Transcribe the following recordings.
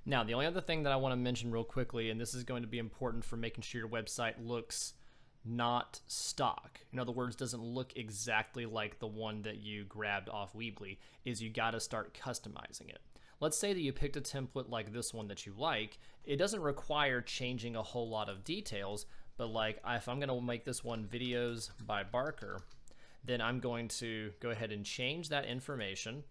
Now, the only other thing that I want to mention real quickly, and this is going to be important for making sure your website looks not stock, in other words, doesn't look exactly like the one that you grabbed off Weebly, is you got to start customizing it. Let's say that you picked a template like this one that you like. It doesn't require changing a whole lot of details, but like if I'm going to make this one videos by Barker, then I'm going to go ahead and change that information.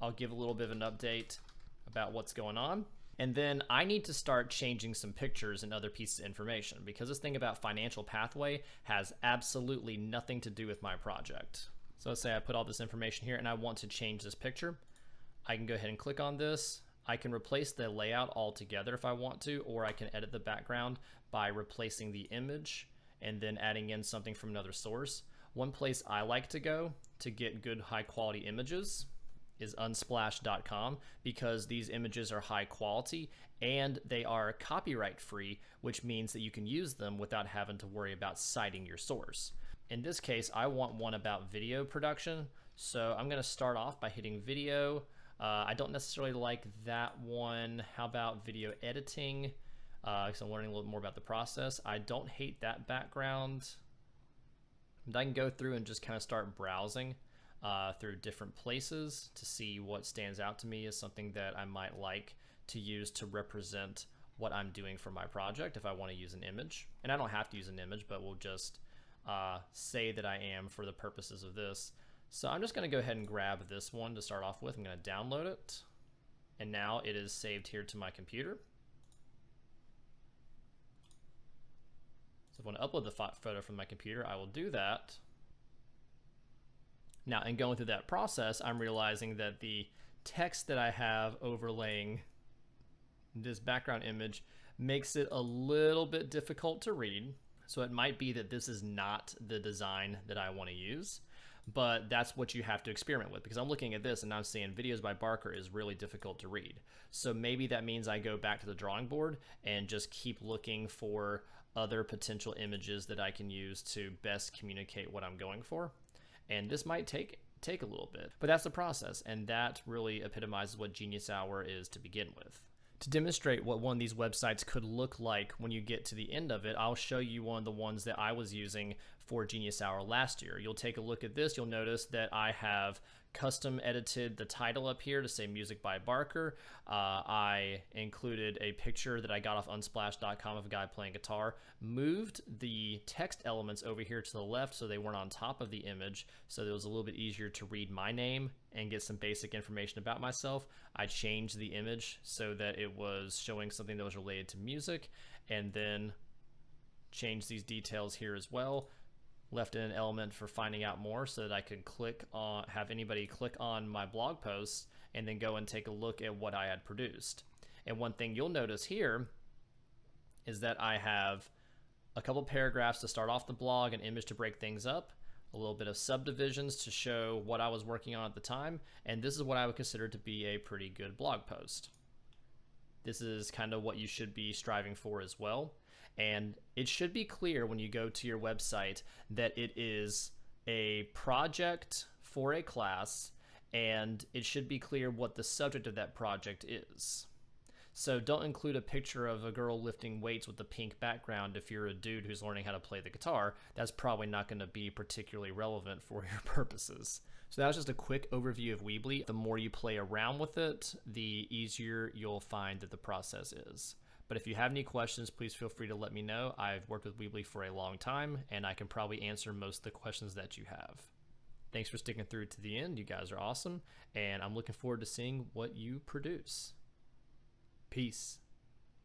I'll give a little bit of an update about what's going on. And then I need to start changing some pictures and other pieces of information, because this thing about financial pathway has absolutely nothing to do with my project. So let's say I put all this information here and I want to change this picture. I can go ahead and click on this. I can replace the layout altogether if I want to, or I can edit the background by replacing the image and then adding in something from another source. One place I like to go to get good high quality images is unsplash.com, because these images are high quality and they are copyright free, which means that you can use them without having to worry about citing your source. In this case, I want one about video production, so I'm going to start off by hitting video. I don't necessarily like that one. How about video editing? Because I'm learning a little more about the process. I don't hate that background. I can go through and just kind of start browsing through different places to see what stands out to me as something that I might like to use to represent what I'm doing for my project if I want to use an image. And I don't have to use an image, but we'll just say that I am for the purposes of this. So I'm just going to go ahead and grab this one to start off with. I'm going to download it. And now it is saved here to my computer. So if I want to upload the photo from my computer, I will do that. Now, in going through that process, I'm realizing that the text that I have overlaying this background image makes it a little bit difficult to read. So it might be that this is not the design that I want to use, but that's what you have to experiment with, because I'm looking at this and I'm seeing videos by Barker is really difficult to read. So maybe that means I go back to the drawing board and just keep looking for other potential images that I can use to best communicate what I'm going for. And this might take a little bit, but that's the process, and that really epitomizes what Genius Hour is to begin with. To demonstrate what one of these websites could look like when you get to the end of it, I'll show you one of the ones that I was using for Genius Hour last year. You'll take a look at this. You'll notice that I have custom edited the title up here to say Music by Barker. I included a picture that I got off unsplash.com of a guy playing guitar, moved the text elements over here to the left so they weren't on top of the image, so that it was a little bit easier to read my name and get some basic information about myself. I changed the image so that it was showing something that was related to music, and then changed these details here as well. Left in an element for finding out more so that I could have anybody click on my blog posts and then go and take a look at what I had produced. And one thing you'll notice here is that I have a couple paragraphs to start off the blog, an image to break things up, a little bit of subdivisions to show what I was working on at the time, and this is what I would consider to be a pretty good blog post. This is kind of what you should be striving for as well. And it should be clear when you go to your website that it is a project for a class, and it should be clear what the subject of that project is. So don't include a picture of a girl lifting weights with a pink background if you're a dude who's learning how to play the guitar. That's probably not going to be particularly relevant for your purposes. So that was just a quick overview of Weebly. The more you play around with it, the easier you'll find that the process is. But if you have any questions, please feel free to let me know. I've worked with Weebly for a long time, and I can probably answer most of the questions that you have. Thanks for sticking through to the end. You guys are awesome, and I'm looking forward to seeing what you produce. Peace.